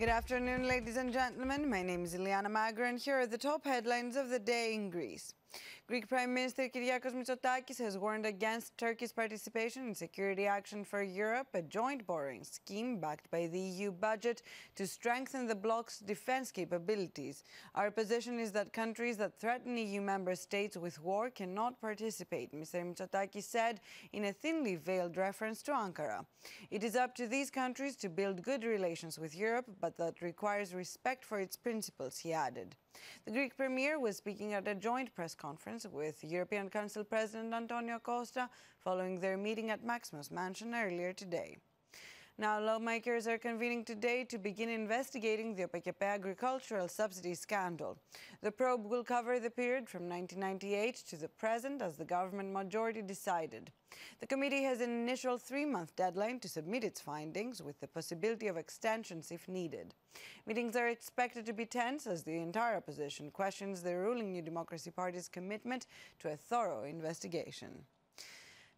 Good afternoon, ladies and gentlemen. My name is Iliana Magra, and here are the top headlines of the day in Greece. Greek Prime Minister Kyriakos Mitsotakis has warned against Turkey's participation in security action for Europe, a joint borrowing scheme backed by the EU budget to strengthen the bloc's defense capabilities. Our position is that countries that threaten EU member states with war cannot participate, Mr. Mitsotakis said in a thinly veiled reference to Ankara. It is up to these countries to build good relations with Europe, but that requires respect for its principles, he added. The Greek Premier was speaking at a joint press conference with European Council President Antonio Costa following their meeting at Maximus Mansion earlier today. Now, lawmakers are convening today to begin investigating the OPECP agricultural subsidy scandal. The probe will cover the period from 1998 to the present, as the government majority decided. The committee has an initial 3-month deadline to submit its findings, with the possibility of extensions if needed. Meetings are expected to be tense as the entire opposition questions the ruling New Democracy Party's commitment to a thorough investigation.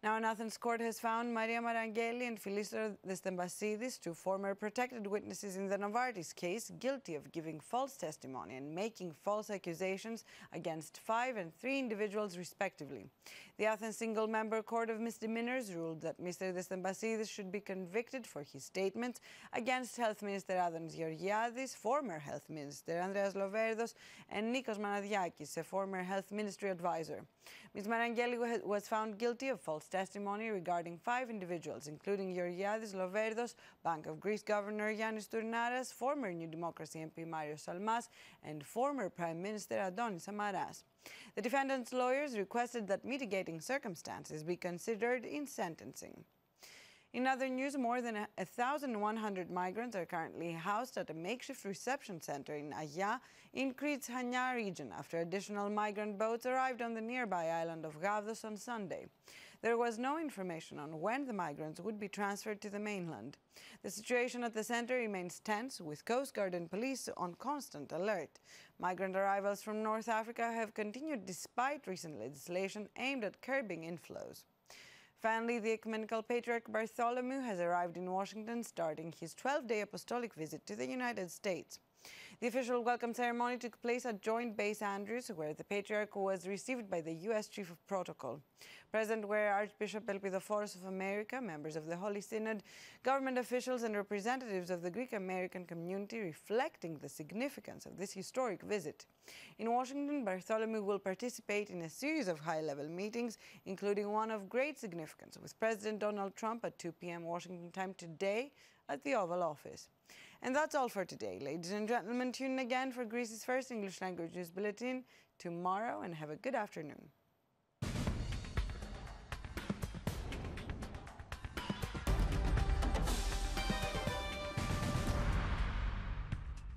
Now, an Athens court has found Maria Marangeli and Philistor Destembasidis, two former protected witnesses in the Novartis case, guilty of giving false testimony and making false accusations against 5 and 3 individuals, respectively. The Athens Single-Member Court of Misdemeanors ruled that Mr. Destembasidis should be convicted for his statements against Health Minister Adanis Georgiadis, former Health Minister Andreas Loverdos, and Nikos Manadiakis, a former Health Ministry advisor. Ms. Marangeli was found guilty of false testimony regarding 5 individuals, including Georgiadis, Loverdos, Bank of Greece Governor Yannis Tournaras, former New Democracy MP Marios Salmas, and former Prime Minister Adonis Samaras. The defendant's lawyers requested that mitigating circumstances be considered in sentencing. In other news, more than 1,100 migrants are currently housed at a makeshift reception center in Agia in Crite's Hania region after additional migrant boats arrived on the nearby island of Gavdos on Sunday. There was no information on when the migrants would be transferred to the mainland. The situation at the center remains tense, with Coast Guard and police on constant alert. Migrant arrivals from North Africa have continued despite recent legislation aimed at curbing inflows. Finally, the Ecumenical Patriarch Bartholomew has arrived in Washington, starting his 12-day apostolic visit to the United States. The official welcome ceremony took place at Joint Base Andrews, where the Patriarch was received by the U.S. Chief of Protocol. Present were Archbishop Elpidophoros of America, members of the Holy Synod, government officials, and representatives of the Greek-American community, reflecting the significance of this historic visit. In Washington, Bartholomew will participate in a series of high-level meetings, including one of great significance with President Donald Trump at 2 p.m. Washington time today at the Oval Office. And that's all for today. Ladies and gentlemen, tune in again for Greece's first English language news bulletin tomorrow, and have a good afternoon.